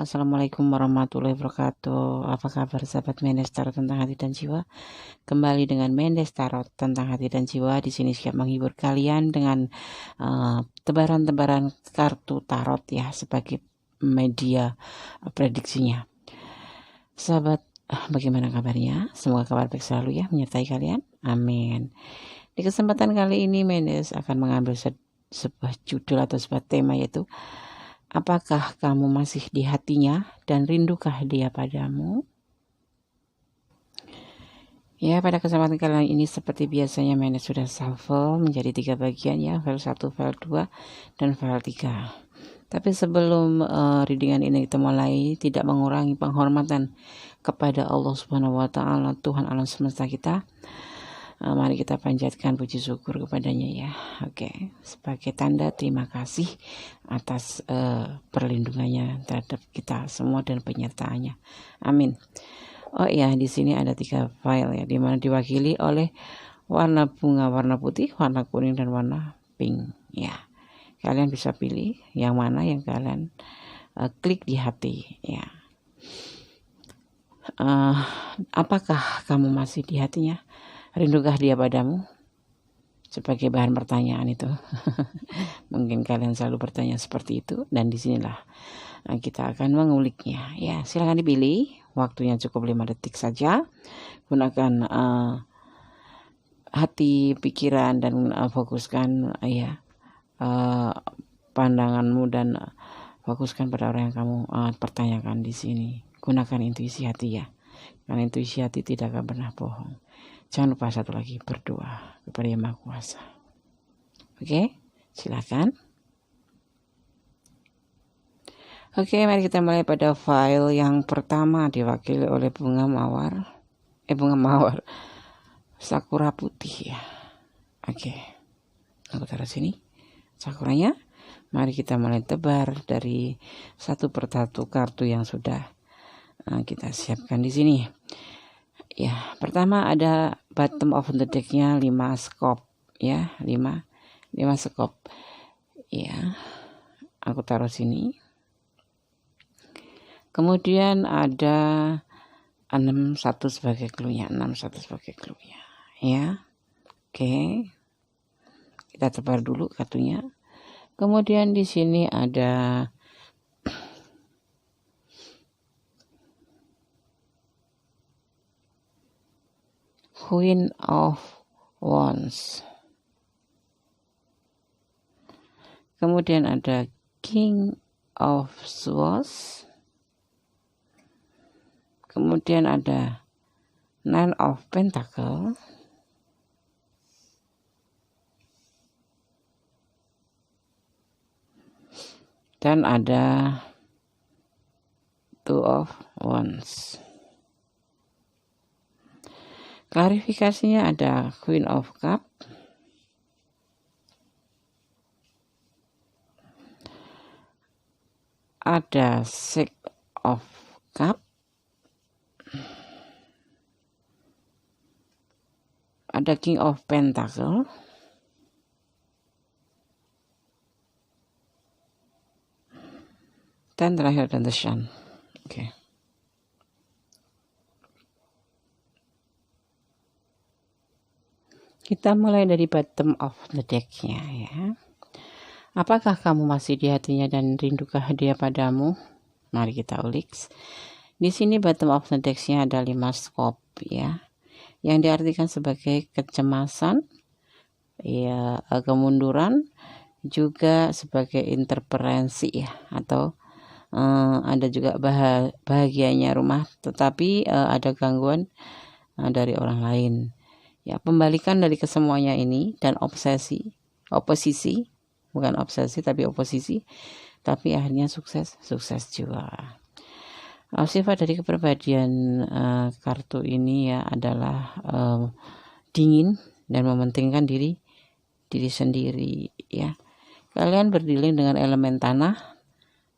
Assalamualaikum warahmatullahi wabarakatuh. Apa kabar sahabat Mendes Tarot tentang hati dan jiwa? Kembali dengan Mendes Tarot tentang hati dan jiwa. Di sini siap menghibur kalian dengan tebaran-tebaran kartu tarot ya sebagai media prediksinya. Sahabat, bagaimana kabarnya? Semoga kabar baik selalu ya menyertai kalian. Amin. Di kesempatan kali ini Mendes akan mengambil sebuah judul atau sebuah tema, yaitu apakah kamu masih di hatinya dan rindukah dia padamu? Ya, pada kesempatan kali ini seperti biasanya Mendes sudah shuffle menjadi 3 bagian ya, file 1, file 2, dan file 3. Tapi sebelum readingan ini kita mulai, tidak mengurangi penghormatan kepada Allah Subhanahu wa taala, Tuhan alam semesta kita. Mari kita panjatkan puji syukur kepadanya ya. Oke, sebagai tanda terima kasih atas perlindungannya terhadap kita semua dan penyertaannya. Amin. Oh iya, di sini ada 3 file ya, di mana diwakili oleh warna bunga, warna putih, warna kuning, dan warna pink ya. Kalian bisa pilih yang mana yang kalian klik di hati ya. Apakah kamu masih di hatinya? Rindukah dia padamu? Sebagai bahan pertanyaan itu. Mungkin kalian selalu bertanya seperti itu, dan disinilah kita akan menguliknya. Ya, silakan dipilih. Waktunya cukup 5 detik saja. Gunakan hati, pikiran, dan fokuskan pandanganmu dan fokuskan pada orang yang kamu pertanyakan di sini. Gunakan intuisi hati ya. Karena intuisi hati tidak akan pernah bohong. Jangan lupa satu lagi, berdoa kepada Yang Maha Kuasa. Oke, silakan. Oke, mari kita mulai pada file yang pertama, diwakili oleh bunga mawar, sakura putih ya. Oke, aku taruh sini sakuranya. Mari kita mulai tebar dari satu persatu kartu yang sudah kita siapkan di sini. Ya, pertama ada bottom of the deck-nya 5 scope ya, 5 scope. Ya. Aku taruh sini. Kemudian ada 6 1 sebagai clue-nya, 6 1 sebagai clue-nya ya. Oke. Kita tebar dulu kartunya. Kemudian di sini ada Queen of Wands. Kemudian ada King of Swords. Kemudian ada Nine of Pentacles. Dan ada Two of Wands. Klarifikasinya ada Queen of Cup, ada Six of Cup, ada King of Pentacle, dan terakhir ada The Sun. Oke. Kita mulai dari bottom of the deck-nya ya. Apakah kamu masih di hatinya dan rindukah dia padamu? Mari kita ulik. Di sini bottom of the deck-nya ada 5 scope ya. Yang diartikan sebagai kecemasan, ya, kemunduran, juga sebagai interferensi ya, atau ada juga bahagianya rumah, tetapi ada gangguan dari orang lain. Ya, pembalikan dari kesemuanya ini dan oposisi, bukan obsesi tapi oposisi, tapi akhirnya sukses juga. Sifat dari kepribadian kartu ini ya adalah dingin dan mementingkan diri sendiri ya. Kalian berdealing dengan elemen tanah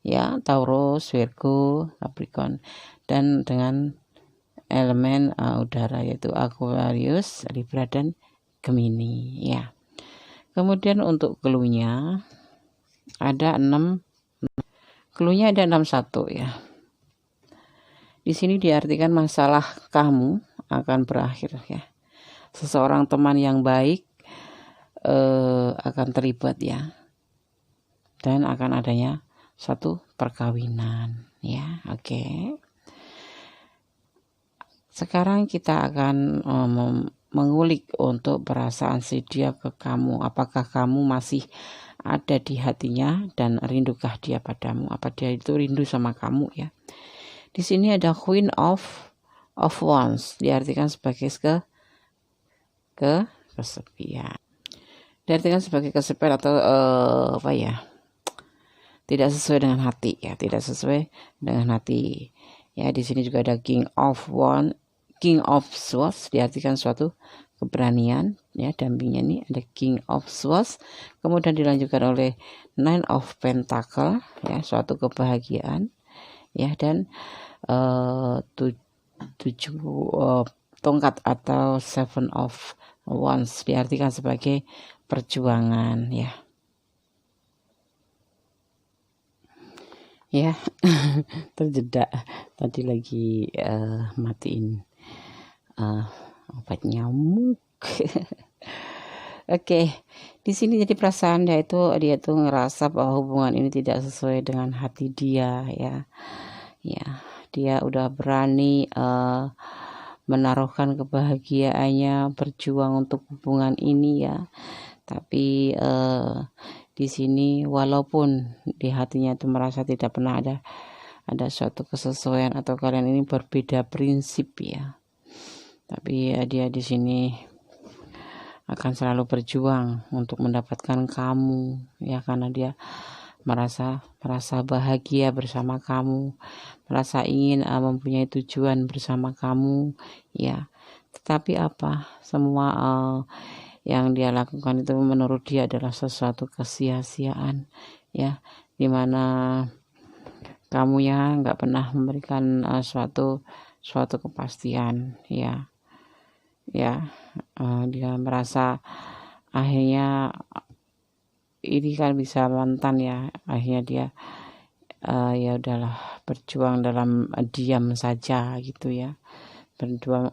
ya, Taurus, Virgo, Capricorn, dan dengan elemen udara yaitu Aquarius, Libra, dan Gemini ya. Kemudian untuk clue-nya ada 6 1 ya. Di sini diartikan masalah kamu akan berakhir ya. Seseorang teman yang baik akan terlibat ya, dan akan adanya satu perkawinan ya. Oke. Sekarang kita akan mengulik untuk perasaan si dia ke kamu. Apakah kamu masih ada di hatinya dan rindukah dia padamu? Apa dia itu rindu sama kamu ya? Di sini ada Queen of Wands, diartikan sebagai kesepian. Diartikan sebagai kesepian atau tidak sesuai dengan hati ya, tidak sesuai dengan hati. Ya, di sini juga ada King of Swords, diartikan suatu keberanian ya, dampingnya ini ada King of Swords, kemudian dilanjutkan oleh Nine of Pentacle ya, suatu kebahagiaan ya, dan tujuh tongkat atau Seven of Wands, diartikan sebagai perjuangan ya. Ya, terjeda tadi lagi matiin obat nyamuk. Oke, di sini jadi perasaan dia tuh ngerasa bahwa hubungan ini tidak sesuai dengan hati dia ya. Ya, dia udah berani menaruhkan kebahagiaannya, berjuang untuk hubungan ini ya. Tapi di sini walaupun di hatinya itu merasa tidak pernah ada suatu kesesuaian atau kalian ini berbeda prinsip ya, tapi dia di sini akan selalu berjuang untuk mendapatkan kamu ya, karena dia merasa bahagia bersama kamu, merasa ingin mempunyai tujuan bersama kamu ya. Tetapi semua yang dia lakukan itu menurut dia adalah sesuatu kesia-siaan ya, dimana kamu ya nggak pernah memberikan suatu kepastian ya. Dia merasa akhirnya ini kan bisa mantan ya, akhirnya dia ya udahlah, berjuang dalam diam saja gitu ya,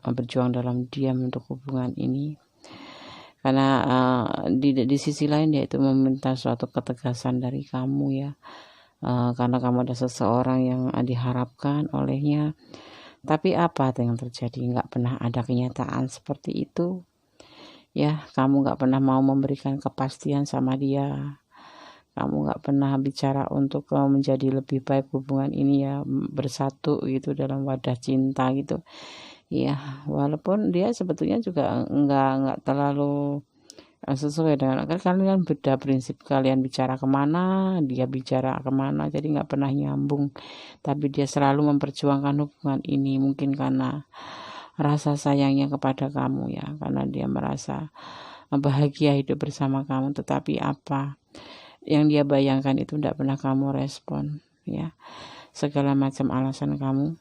berjuang dalam diam untuk hubungan ini. Karena di sisi lain dia itu meminta suatu ketegasan dari kamu ya, karena kamu ada seseorang yang diharapkan olehnya. Tapi apa yang terjadi? Nggak pernah ada kenyataan seperti itu ya. Kamu nggak pernah mau memberikan kepastian sama dia. Kamu nggak pernah bicara untuk menjadi lebih baik hubungan ini ya, bersatu gitu dalam wadah cinta gitu. Iya, walaupun dia sebetulnya juga nggak terlalu sesuai dengan kalian, beda prinsip, kalian bicara kemana dia bicara kemana, jadi nggak pernah nyambung. Tapi dia selalu memperjuangkan hubungan ini, mungkin karena rasa sayangnya kepada kamu ya, karena dia merasa bahagia hidup bersama kamu. Tetapi apa yang dia bayangkan itu tidak pernah kamu respon ya. Segala macam alasan kamu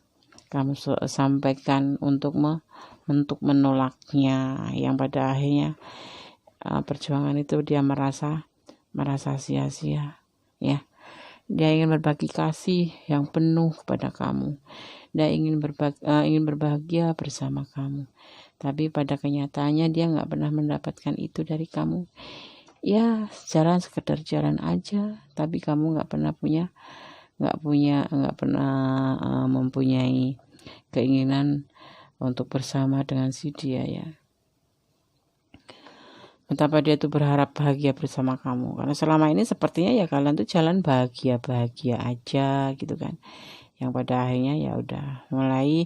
sampaikan untuk menolaknya, yang pada akhirnya perjuangan itu dia merasa sia-sia ya. Dia ingin berbagi kasih yang penuh kepada kamu, dia ingin berbahagia bersama kamu, tapi pada kenyataannya dia nggak pernah mendapatkan itu dari kamu ya. Sekedar jalan aja, tapi kamu nggak pernah mempunyai keinginan untuk bersama dengan si dia ya. Betapa dia tuh berharap bahagia bersama kamu, karena selama ini sepertinya ya kalian tuh jalan bahagia aja gitu kan, yang pada akhirnya ya udah mulai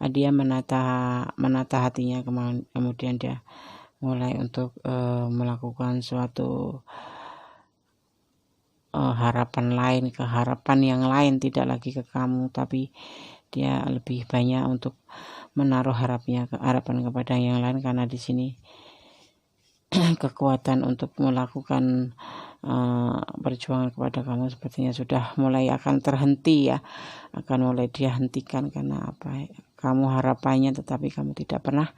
dia menata hatinya, kemudian dia mulai untuk melakukan suatu harapan yang lain, tidak lagi ke kamu, tapi dia lebih banyak untuk menaruh harapan kepada yang lain, karena di sini kekuatan untuk melakukan perjuangan kepada kamu sepertinya sudah mulai akan terhenti ya, akan mulai dia hentikan. Karena kamu harapannya tetapi kamu tidak pernah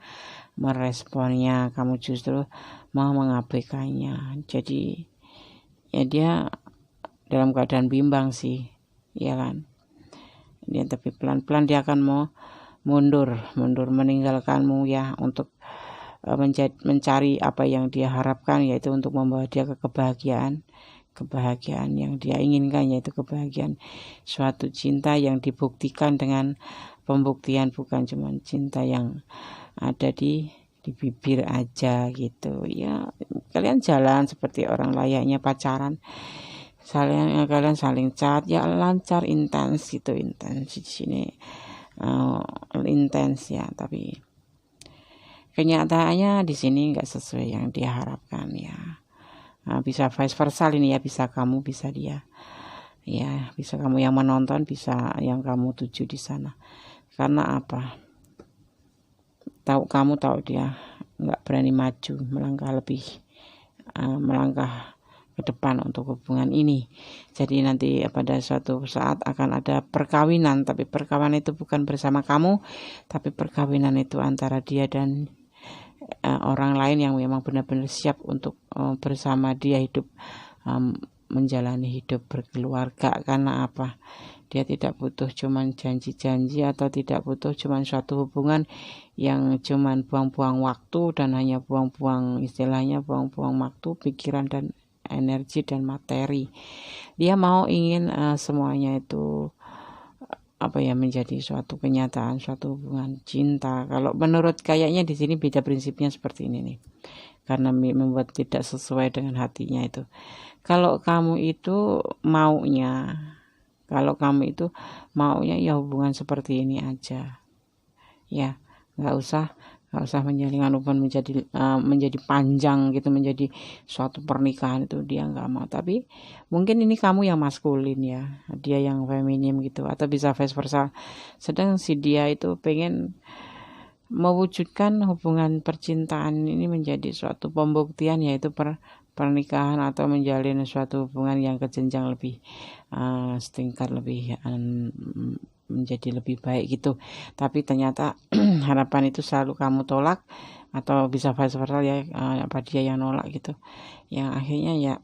meresponnya, kamu justru mau mengabaikannya. Jadi ya dia dalam keadaan bimbang sih ya kan. Ya, tapi pelan-pelan dia akan mau mundur meninggalkanmu ya, untuk mencari apa yang dia harapkan, yaitu untuk membawa dia ke kebahagiaan yang dia inginkan, yaitu kebahagiaan suatu cinta yang dibuktikan dengan pembuktian, bukan cuma cinta yang ada di bibir aja gitu ya. Kalian jalan seperti orang layaknya pacaran, kalian saling chat ya, lancar, intens gitu, intens di sini intens ya, tapi kenyataannya di sini nggak sesuai yang dia harapkan ya. Bisa vice versa ini ya, bisa kamu, bisa dia ya, bisa kamu yang menonton, bisa yang kamu tuju di sana. Karena apa? Kamu tahu dia nggak berani maju, melangkah ke depan untuk hubungan ini. Jadi nanti pada suatu saat akan ada perkawinan, tapi perkawinan itu bukan bersama kamu, tapi perkawinan itu antara dia dan orang lain yang memang benar-benar siap untuk bersama dia hidup, menjalani hidup berkeluarga. Karena apa? Dia tidak butuh cuman janji-janji, atau tidak butuh cuman suatu hubungan yang cuman buang-buang waktu, dan hanya buang-buang, istilahnya buang-buang waktu, pikiran dan energi dan materi. Dia ingin semuanya itu menjadi suatu kenyataan, suatu hubungan cinta. Kalau menurut kayaknya di sini beda prinsipnya seperti ini nih, karena membuat tidak sesuai dengan hatinya itu. Kalau kamu itu maunya ya hubungan seperti ini aja ya, nggak usah menjalin hubungan menjadi panjang gitu, menjadi suatu pernikahan, itu dia nggak mau. Tapi mungkin ini kamu yang maskulin ya, dia yang feminim gitu, atau bisa vice versa. Sedang si dia itu pengen mewujudkan hubungan percintaan ini menjadi suatu pembuktian, yaitu pernikahan, atau menjalin suatu hubungan yang ke jenjang lebih setingkat lebih menjadi lebih baik gitu. Tapi ternyata harapan itu selalu kamu tolak, atau bisa vice versa ya, dia yang nolak gitu. Yang akhirnya ya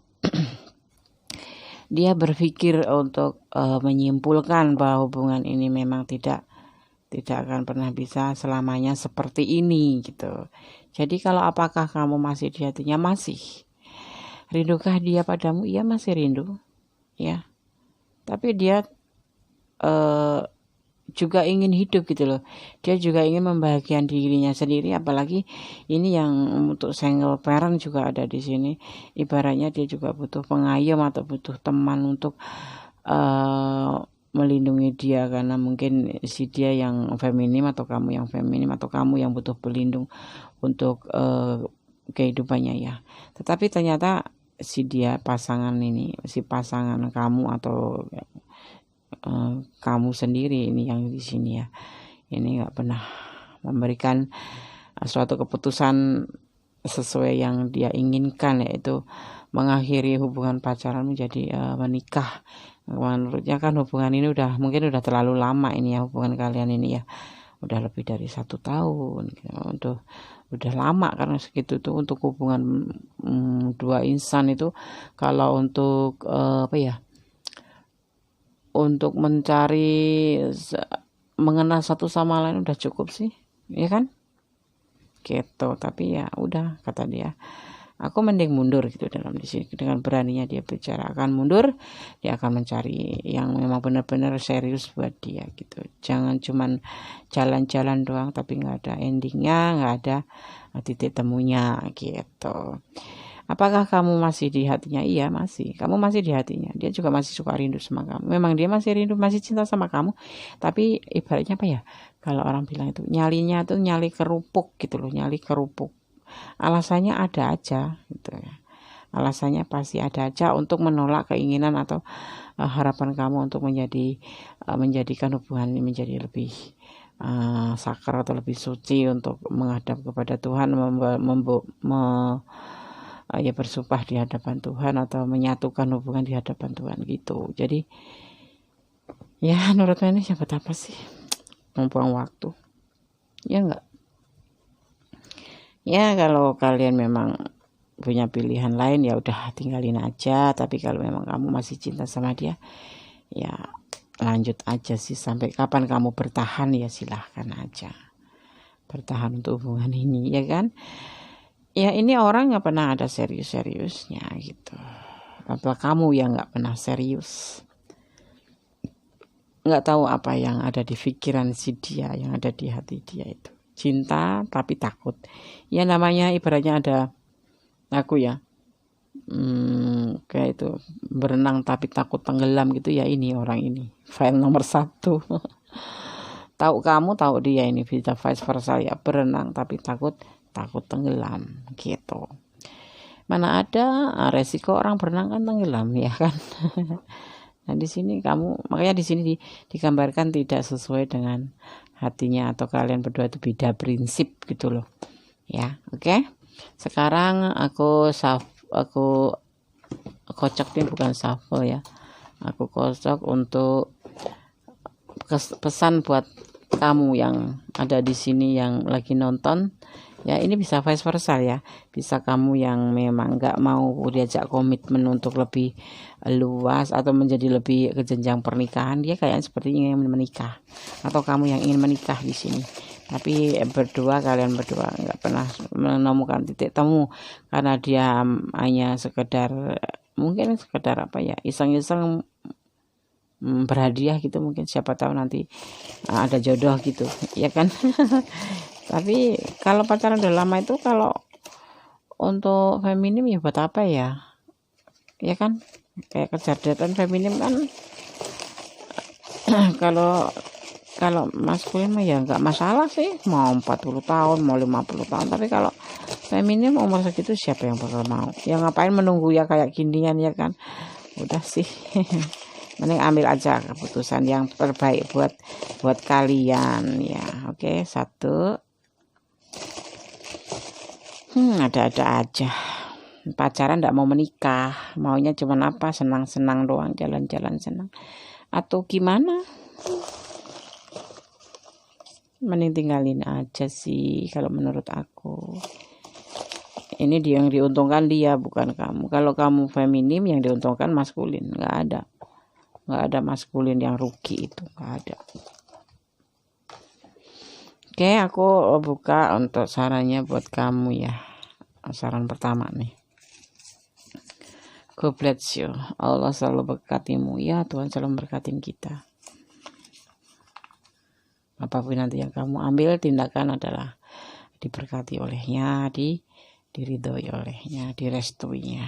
dia berpikir untuk menyimpulkan bahwa hubungan ini memang tidak akan pernah bisa selamanya seperti ini gitu. Jadi kalau apakah kamu masih di hatinya? Masih. Rindukah dia padamu? Iya, masih rindu ya. Tapi dia juga ingin hidup gitu loh. Dia juga ingin membahagiakan dirinya sendiri, apalagi ini yang untuk single parent juga ada di sini. Ibaratnya dia juga butuh pengayom atau butuh teman untuk melindungi dia, karena mungkin si dia yang feminim, atau kamu yang feminim, atau kamu yang butuh pelindung untuk kehidupannya ya. Tetapi ternyata si pasangan kamu, atau kamu sendiri ini yang di sini ya, ini nggak pernah memberikan suatu keputusan sesuai yang dia inginkan, yaitu mengakhiri hubungan pacaran menjadi menikah. Menurutnya kan hubungan ini mungkin udah terlalu lama ini ya, hubungan kalian ini ya, udah lebih dari 1 tahun gitu. Udah lama, karena segitu tuh untuk hubungan dua insan itu. Kalau untuk untuk mencari mengenal satu sama lain udah cukup sih, ya kan? Gitu. Tapi ya udah, kata dia, aku mending mundur gitu dalam di sini. Dengan beraninya dia bicara akan mundur, dia akan mencari yang memang benar-benar serius buat dia gitu. Jangan cuman jalan-jalan doang tapi nggak ada endingnya, nggak ada titik temunya gitu. Apakah kamu masih di hatinya? Iya, masih. Kamu masih di hatinya. Dia juga masih suka rindu sama kamu. Memang dia masih rindu, masih cinta sama kamu. Tapi ibaratnya apa ya? Kalau orang bilang itu nyalinya tuh nyali kerupuk gitu loh, nyali kerupuk. Alasannya ada aja gitu ya. Alasannya pasti ada aja untuk menolak keinginan atau harapan kamu untuk menjadikan hubungan ini menjadi lebih sakral atau lebih suci, untuk menghadap kepada Tuhan, bersumpah di hadapan Tuhan, atau menyatukan hubungan di hadapan Tuhan gitu. Jadi ya menurut ini siapa apa sih, membuang waktu ya enggak ya. Kalau kalian memang punya pilihan lain ya udah tinggalin aja. Tapi kalau memang kamu masih cinta sama dia ya lanjut aja sih, sampai kapan kamu bertahan ya silahkan aja bertahan untuk hubungan ini, ya kan? Ya ini orang nggak pernah ada serius-seriusnya gitu. Apa kamu yang nggak pernah serius, nggak tahu apa yang ada di pikiran si dia, yang ada di hati dia itu. Cinta tapi takut. Ya namanya ibaratnya ada aku ya, kayak itu berenang tapi takut tenggelam gitu ya, ini orang ini file nomor 1. Tahu kamu, tahu dia, ini bisa vice versa ya, berenang tapi takut tenggelam gitu. Mana ada resiko orang berenang kan tenggelam, ya kan? Nah di sini kamu, makanya di sini digambarkan tidak sesuai dengan hatinya, atau kalian berdua itu beda prinsip gitu loh, ya. Oke. Sekarang aku kocok nih, bukan shuffle ya. Aku kocok untuk pesan buat kamu yang ada di sini yang lagi nonton. Ya ini bisa vice versa ya. Bisa kamu yang memang nggak mau diajak komitmen untuk lebih luas atau menjadi lebih ke jenjang pernikahan, dia kayak seperti ingin menikah, atau kamu yang ingin menikah di sini. Tapi kalian berdua nggak pernah menemukan titik temu, karena dia hanya sekedar apa ya, iseng-iseng berhadiah gitu, mungkin siapa tahu nanti ada jodoh gitu, ya kan? Tapi kalau pacaran udah lama itu, kalau untuk feminim ya buat apa ya kan? Kayak kecerdasan feminim kan kalau maskulin mah ya nggak masalah sih, mau 40 tahun mau 50 tahun. Tapi kalau feminim umur segitu siapa yang bakal mau? Ya ngapain menunggu ya kayak ginian, ya kan? Udah sih mending ambil aja keputusan yang terbaik buat kalian ya. Oke, 1. Ada-ada aja. Pacaran enggak mau menikah, maunya cuman apa, senang-senang doang, jalan-jalan senang. Atau gimana? Mending tinggalin aja sih kalau menurut aku. Ini dia yang diuntungkan dia, bukan kamu. Kalau kamu feminim, yang diuntungkan maskulin. Nggak ada maskulin yang rugi, itu nggak ada. Oke, aku buka untuk sarannya buat kamu ya. Saran pertama nih. God bless you. Allah selalu berkatimu ya. Tuhan selalu memberkatin kita. Apapun nanti yang kamu ambil tindakan adalah diberkati olehnya, diridhoi olehnya, direstuinya.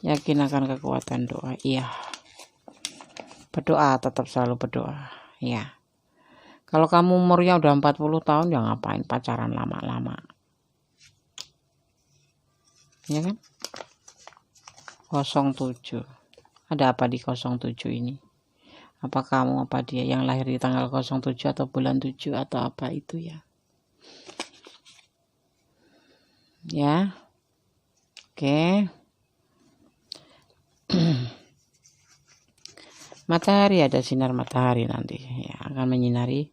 Yakin akan kekuatan doa. Iya. Berdoa, tetap selalu berdoa. Ya. Kalau kamu umurnya udah 40 tahun, ya ngapain pacaran lama-lama? Ya kan? 07. Ada apa di 07 ini? Apa kamu, apa dia yang lahir di tanggal 07 atau bulan 7 atau apa itu ya? Ya. Oke. Matahari, ada sinar matahari nanti ya, akan menyinari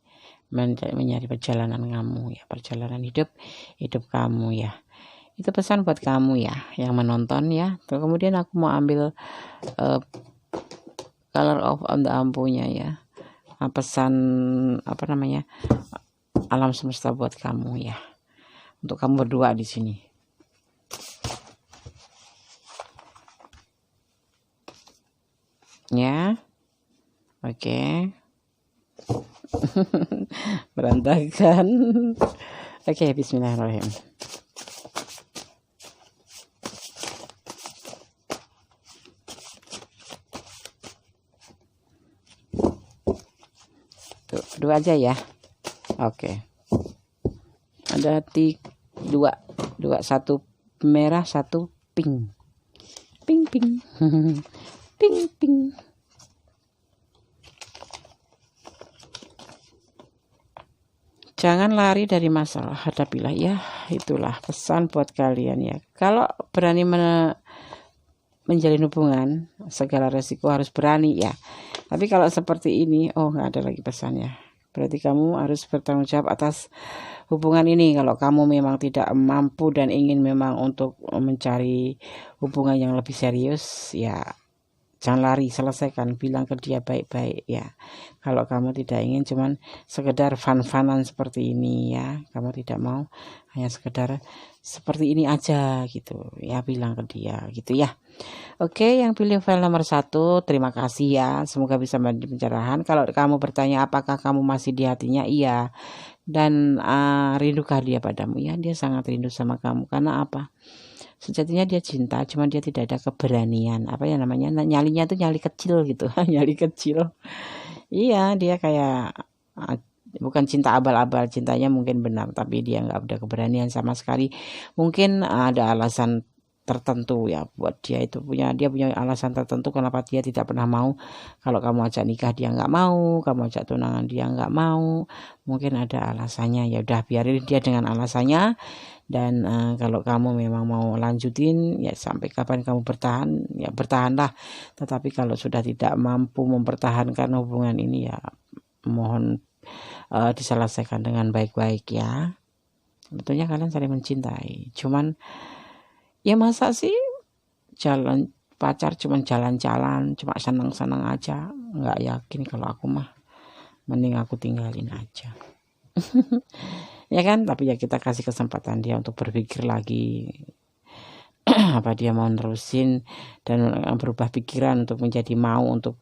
perjalanan kamu ya, perjalanan hidup kamu ya. Itu pesan buat kamu ya yang menonton ya. Terus kemudian aku mau ambil color of the ampunya ya. Pesan alam semesta buat kamu ya. Untuk kamu berdua di sini. Ya. Oke. Berantakan. Oke, bismillahirrahmanirrahim. Tuh, 2 aja ya. Oke. Ada 2, 1 merah, 1 pink. Pink. Pink. Jangan lari dari masalah, hadapilah ya. Itulah pesan buat kalian ya. Kalau berani menjalin hubungan, segala resiko harus berani ya. Tapi kalau seperti ini, nggak ada lagi pesannya. Berarti kamu harus bertanggung jawab atas hubungan ini. Kalau kamu memang tidak mampu dan ingin memang untuk mencari hubungan yang lebih serius, ya jangan lari, selesaikan, bilang ke dia baik-baik ya. Kalau kamu tidak ingin cuman sekedar fun-funan seperti ini ya, kamu tidak mau hanya sekedar seperti ini aja gitu ya, bilang ke dia gitu ya. Oke, yang pilih file nomor 1, terima kasih ya, semoga bisa menjadi pencerahan. Kalau kamu bertanya apakah kamu masih di hatinya, iya. Dan rindukah dia padamu, ya dia sangat rindu sama kamu. Karena apa? Sejatinya dia cinta, cuma dia tidak ada keberanian. Apa ya namanya? Nyalinya tuh nyali kecil gitu. Nyali kecil. Iya, dia kayak bukan cinta abal-abal, cintanya mungkin benar, tapi dia nggak ada keberanian sama sekali. Mungkin ada alasan tertentu ya buat dia punya alasan tertentu kenapa dia tidak pernah mau. Kalau kamu ajak nikah dia nggak mau, kamu ajak tunangan dia nggak mau, mungkin ada alasannya. Ya udah, biarin dia dengan alasannya. Dan kalau kamu memang mau lanjutin ya sampai kapan kamu bertahan ya bertahanlah. Tetapi kalau sudah tidak mampu mempertahankan hubungan ini ya mohon diselesaikan dengan baik-baik ya. Sebetulnya kalian saling mencintai, cuman ya masa sih jalan pacar cuman jalan-jalan, cuma senang-senang aja. Nggak yakin kalau aku mah, mending aku tinggalin aja. Ya kan, tapi ya kita kasih kesempatan dia untuk berpikir lagi apa dia mau nerusin dan berubah pikiran untuk menjadi mau untuk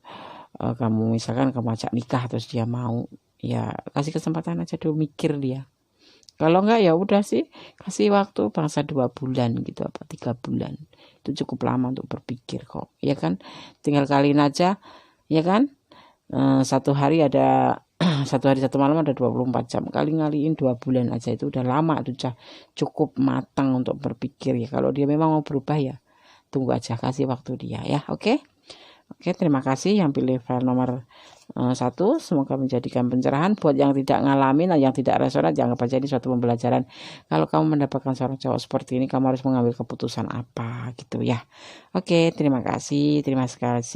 kamu misalkan kamu ajak nikah terus dia mau, ya kasih kesempatan aja dulu mikir dia. Kalau enggak ya udah sih, kasih waktu bangsa 2 bulan gitu apa 3 bulan. Itu cukup lama untuk berpikir kok. Ya kan? Tinggal kaliin aja, ya kan? Satu hari 1 malam ada 24 jam. Kali-ngaliin 2 bulan aja itu udah lama, itu udah cukup matang untuk berpikir ya. Kalau dia memang mau berubah ya tunggu aja, kasih waktu dia ya. Oke, terima kasih yang pilih file nomor 1. Semoga menjadikan pencerahan. Buat yang tidak ngalamin, yang tidak resonat, jangan baca ini suatu pembelajaran. Kalau kamu mendapatkan seorang cowok seperti ini, kamu harus mengambil keputusan apa gitu ya. Oke, terima kasih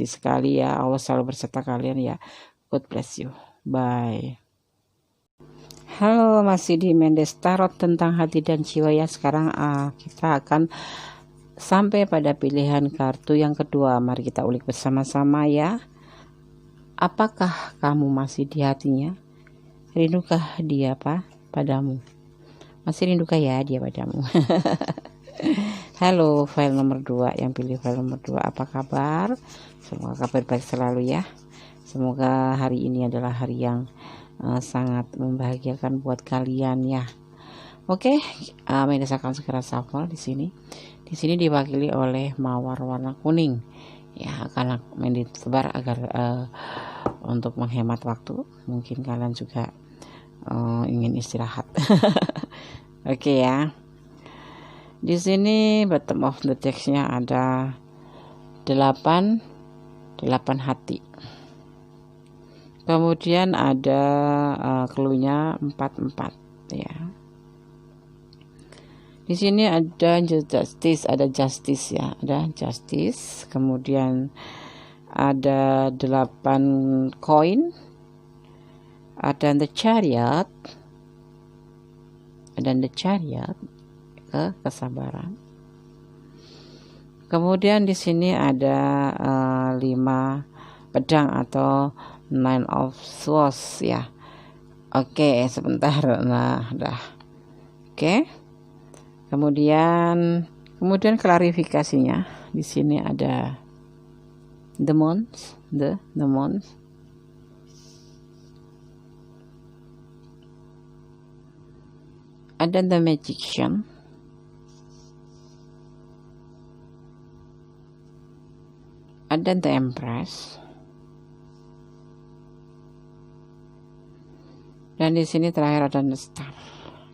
sekali ya. Allah selalu berserta kalian ya. God bless you. Bye. Halo, masih di Mendes Tarot tentang hati dan jiwa ya. Sekarang kita akan sampai pada pilihan kartu yang kedua. Mari kita ulik bersama-sama ya. Apakah kamu masih di hatinya? Rindukah dia padamu? Masih rindukah ya dia padamu? Halo, file nomor 2 yang pilih file nomor 2, apa kabar? Semoga kabar baik selalu ya. Semoga hari ini adalah hari yang sangat membahagiakan buat kalian ya. Oke, Mendes akan segera shuffle di sini. Di sini diwakili oleh mawar warna kuning. Ya, karena Mendes sebar agar untuk menghemat waktu. Mungkin kalian juga ingin istirahat. Oke ya. Di sini bottom of the text-nya ada 8 hati. Kemudian ada clue-nya 4 ya. Di sini ada justice ya, ada justice. Kemudian ada 8 koin. Ada the chariot. Kesabaran. Kemudian di sini ada 5 pedang atau 9 of swords ya. Oke, sebentar. Nah, dah. Oke. Kemudian klarifikasinya di sini ada the month. Ada the magician. Ada the empress. Dan di sini terakhir ada the star.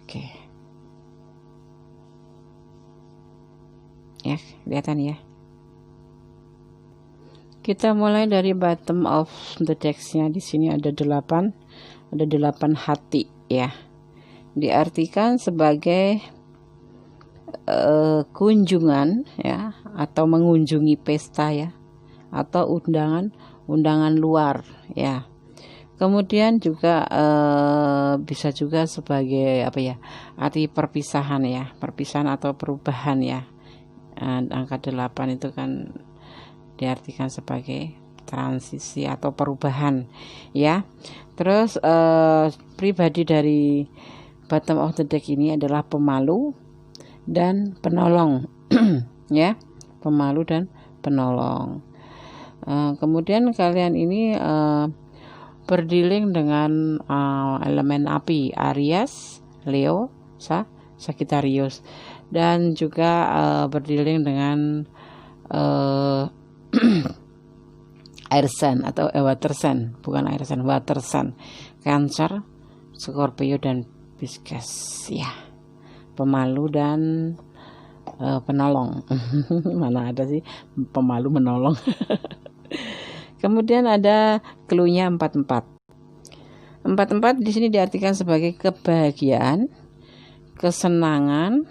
Oke. Ya, kelihatan ya. Kita mulai dari bottom of the text-nya. Di sini ada 8 hati ya. Diartikan sebagai kunjungan ya, atau mengunjungi pesta ya, atau undangan luar ya. Kemudian juga bisa juga sebagai arti perpisahan ya, perpisahan atau perubahan ya. Angka 8 itu kan diartikan sebagai transisi atau perubahan ya. Terus pribadi dari bottom of the deck ini adalah pemalu dan penolong ya, pemalu dan penolong. Kemudian kalian ini berdealing dengan elemen api, Aries, Leo, Sagittarius, dan juga berdealing dengan air sign atau water sign, bukan air sign, water sign, Cancer, Scorpio dan Pisces ya. Pemalu dan penolong. Mana ada sih pemalu menolong. Kemudian ada clue-nya 44. 44 di sini diartikan sebagai kebahagiaan, kesenangan,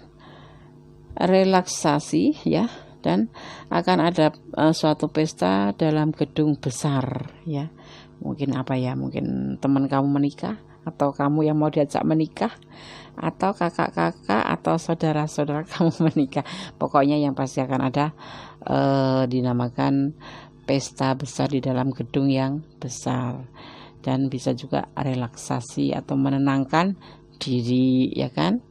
relaksasi ya, dan akan ada suatu pesta dalam gedung besar ya. Mungkin apa ya? Mungkin teman kamu menikah, atau kamu yang mau diajak menikah, atau kakak-kakak atau saudara-saudara kamu menikah. Pokoknya yang pasti akan ada dinamakan pesta besar di dalam gedung yang besar, dan bisa juga relaksasi atau menenangkan diri ya kan.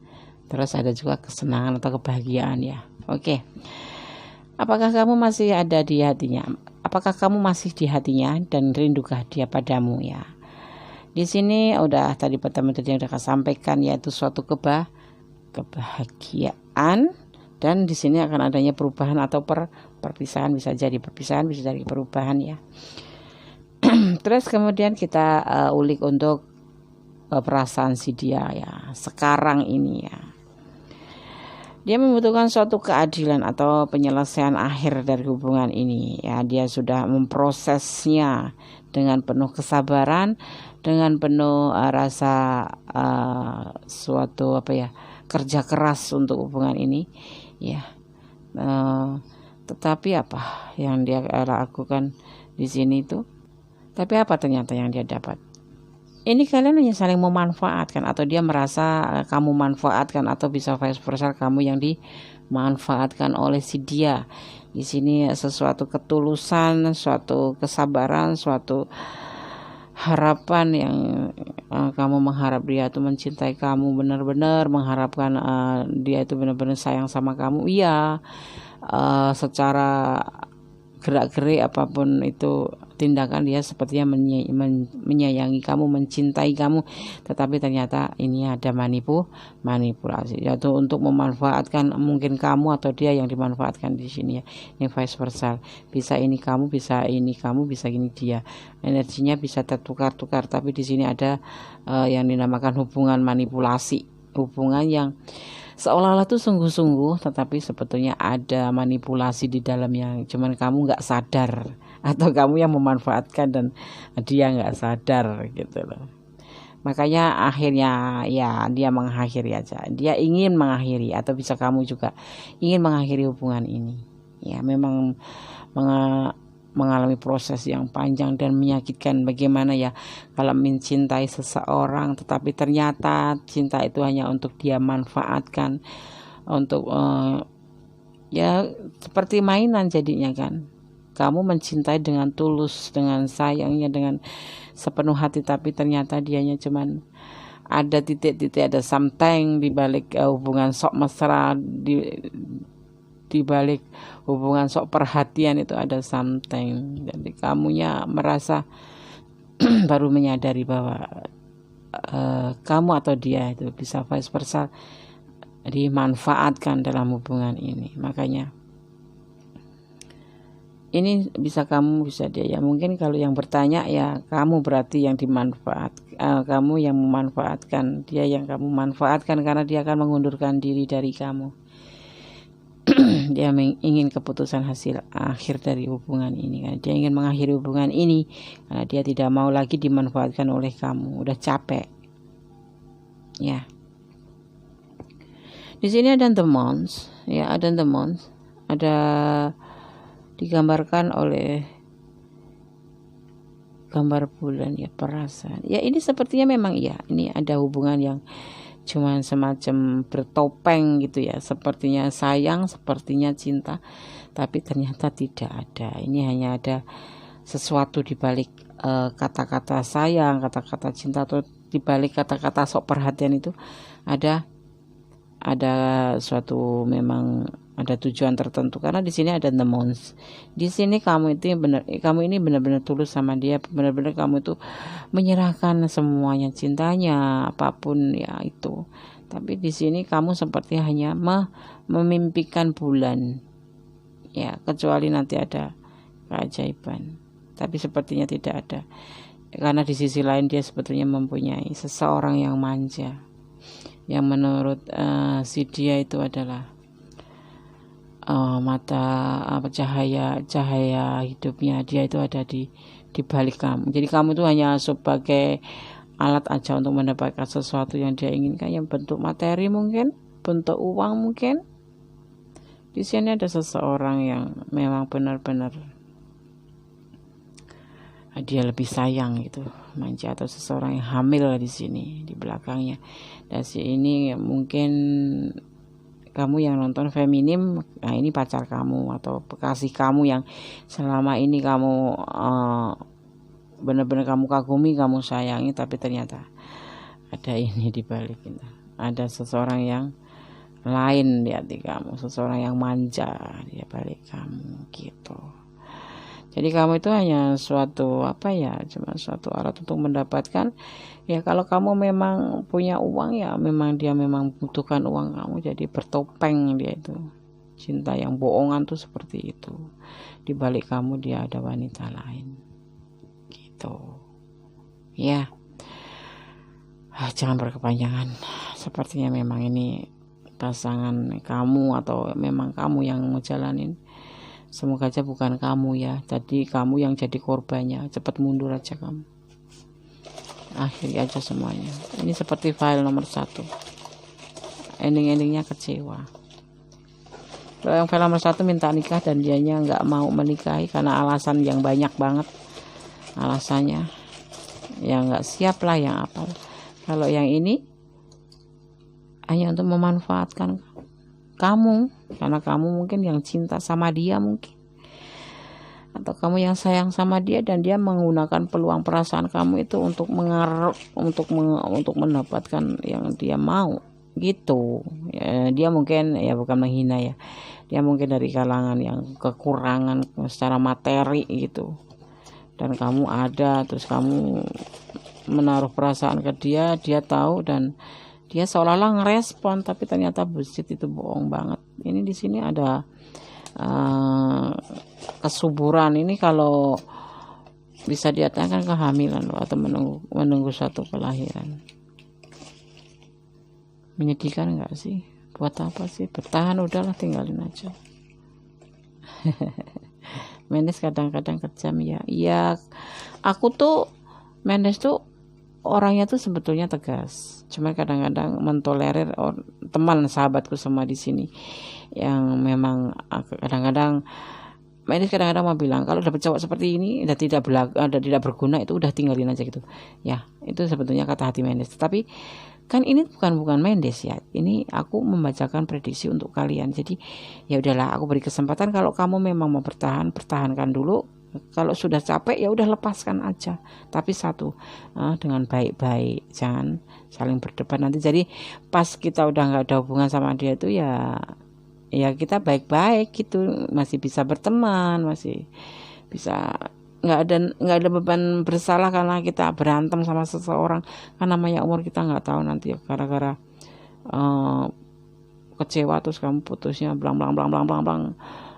Terus ada juga kesenangan atau kebahagiaan ya. Oke. Apakah kamu masih ada di hatinya? Apakah kamu masih di hatinya dan rindukah dia padamu ya? Di sini udah tadi pertama yang udah sampaikan, yaitu suatu kebahagiaan, dan di sini akan adanya perubahan atau perpisahan, bisa jadi perpisahan, bisa jadi perubahan ya. Terus kemudian kita ulik untuk perasaan si dia ya sekarang ini ya. Dia membutuhkan suatu keadilan atau penyelesaian akhir dari hubungan ini ya. Dia sudah memprosesnya dengan penuh kesabaran, dengan penuh rasa suatu kerja keras untuk hubungan ini ya. Tetapi apa yang dia lakukan di sini itu? Tapi apa ternyata yang dia dapat? Ini kalian hanya saling memanfaatkan, atau dia merasa kamu manfaatkan, atau bisa vice versa kamu yang dimanfaatkan oleh si dia. Di sini sesuatu ketulusan, suatu kesabaran, suatu harapan yang kamu mengharap dia itu mencintai kamu, benar-benar mengharapkan dia itu benar-benar sayang sama kamu. Iya, secara gerak-gerik apapun itu tindakan dia sepertinya menyayangi kamu, mencintai kamu, tetapi ternyata ini ada manipulasi, yaitu untuk memanfaatkan mungkin kamu atau dia yang dimanfaatkan di sini ya. Ini vice versa, bisa ini kamu, bisa ini kamu, bisa gini dia. Energinya bisa tertukar-tukar, tapi di sini ada yang dinamakan hubungan manipulasi, hubungan yang seolah-olah tuh sungguh-sungguh, tetapi sebetulnya ada manipulasi di dalamnya, cuman kamu nggak sadar, atau kamu yang memanfaatkan dan dia nggak sadar gitu loh. Makanya akhirnya ya dia mengakhiri aja, dia ingin mengakhiri, atau bisa kamu juga ingin mengakhiri hubungan ini ya. Memang mengalami proses yang panjang dan menyakitkan. Bagaimana ya kalau mencintai seseorang tetapi ternyata cinta itu hanya untuk dia manfaatkan, untuk ya seperti mainan jadinya kan. Kamu mencintai dengan tulus, dengan sayangnya, dengan sepenuh hati, tapi ternyata dianya cuman ada titik-titik, ada something di balik hubungan sok mesra, di balik hubungan sok perhatian itu ada something. Jadi kamunya merasa baru menyadari bahwa kamu atau dia itu bisa vice versa dimanfaatkan dalam hubungan ini. Makanya ini bisa kamu, bisa dia ya. Mungkin kalau yang bertanya ya kamu berarti yang kamu yang memanfaatkan, dia yang kamu manfaatkan, karena dia akan mengundurkan diri dari kamu. Dia ingin keputusan hasil akhir dari hubungan ini kan. Dia ingin mengakhiri hubungan ini karena dia tidak mau lagi dimanfaatkan oleh kamu. Udah capek. Ya. Di sini ada the month, ya, ada the month. Ada digambarkan oleh gambar bulan ya, perasaan. Ya, ini sepertinya memang ya, ini ada hubungan yang cuman semacam bertopeng gitu ya, sepertinya sayang, sepertinya cinta, tapi ternyata tidak ada. Ini hanya ada sesuatu di balik kata-kata sayang, kata-kata cinta, atau di balik kata-kata sok perhatian itu ada suatu, memang ada tujuan tertentu. Karena di sini ada the mons. Di sini kamu ini benar-benar tulus sama dia, benar-benar kamu itu menyerahkan semuanya, cintanya, apapun ya itu. Tapi di sini kamu seperti hanya memimpikan bulan. Ya, kecuali nanti ada keajaiban. Tapi sepertinya tidak ada. Karena di sisi lain dia sebetulnya mempunyai seseorang yang manja, yang menurut si dia itu adalah cahaya hidupnya. Dia itu ada di balik kamu. Jadi kamu itu hanya sebagai alat aja untuk mendapatkan sesuatu yang dia inginkan, yang bentuk materi mungkin, bentuk uang mungkin. Di sini ada seseorang yang memang benar-benar dia lebih sayang gitu, manja, atau seseorang yang hamil di sini di belakangnya. Dan si ini mungkin kamu yang nonton feminim, nah ini pacar kamu atau kekasih kamu yang selama ini kamu benar-benar kamu kagumi, kamu sayangi, tapi ternyata ada ini di balik itu. Ada seseorang yang lain di hati kamu, seseorang yang manja di balik kamu gitu. Jadi kamu itu hanya cuma suatu alat untuk mendapatkan. Ya kalau kamu memang punya uang, ya memang dia memang butuhkan uang kamu, jadi bertopeng dia itu. Cinta yang bohongan tuh seperti itu. Di balik kamu dia ada wanita lain. Gitu. Ya. Jangan berkepanjangan. Sepertinya memang ini pasangan kamu, atau memang kamu yang ngejalanin. Semoga aja bukan kamu ya, jadi kamu yang jadi korbannya. Cepat mundur aja kamu, akhiri aja semuanya. Ini seperti file nomor 1, endingnya kecewa. Kalau yang file nomor 1 minta nikah dan dianya nggak mau menikahi karena alasan yang banyak banget, alasannya yang nggak siap lah, yang apa. Kalau yang ini hanya untuk memanfaatkan kamu, karena kamu mungkin yang cinta sama dia mungkin, atau kamu yang sayang sama dia, dan dia menggunakan peluang perasaan kamu itu untuk untuk mendapatkan yang dia mau gitu ya. Dia mungkin ya bukan menghina ya, dia mungkin dari kalangan yang kekurangan secara materi gitu, dan kamu ada, terus kamu menaruh perasaan ke dia, dia tahu, dan dia seolah-olah ngerespon, tapi ternyata bullshit, itu bohong banget. Ini di sini ada kesuburan. Ini kalau bisa dikatakan kehamilan atau menunggu suatu kelahiran. Menyedihkan enggak sih? Buat apa sih? Bertahan, udahlah, tinggalin aja. Mendes kadang-kadang kejam ya. Iya, aku tuh Mendes tuh orangnya tuh sebetulnya tegas, cuma kadang-kadang mentolerir teman sahabatku semua di sini yang memang kadang-kadang mau bilang kalau dapet cowok seperti ini udah tidak berguna, itu udah tinggalin aja gitu ya. Itu sebetulnya kata hati Mendes. Tapi kan ini bukan Mendes ya, ini aku membacakan prediksi untuk kalian. Jadi ya udahlah, aku beri kesempatan. Kalau kamu memang mau pertahankan dulu. Kalau sudah capek ya udah lepaskan aja. Tapi dengan baik-baik, jangan saling berdebat nanti. Jadi pas kita udah nggak ada hubungan sama dia itu ya kita baik-baik gitu, masih bisa berteman, masih bisa, nggak ada beban bersalah karena kita berantem sama seseorang. Kan namanya umur, kita nggak tahu nanti ya, gara-gara kecewa terus kamu putusnya blang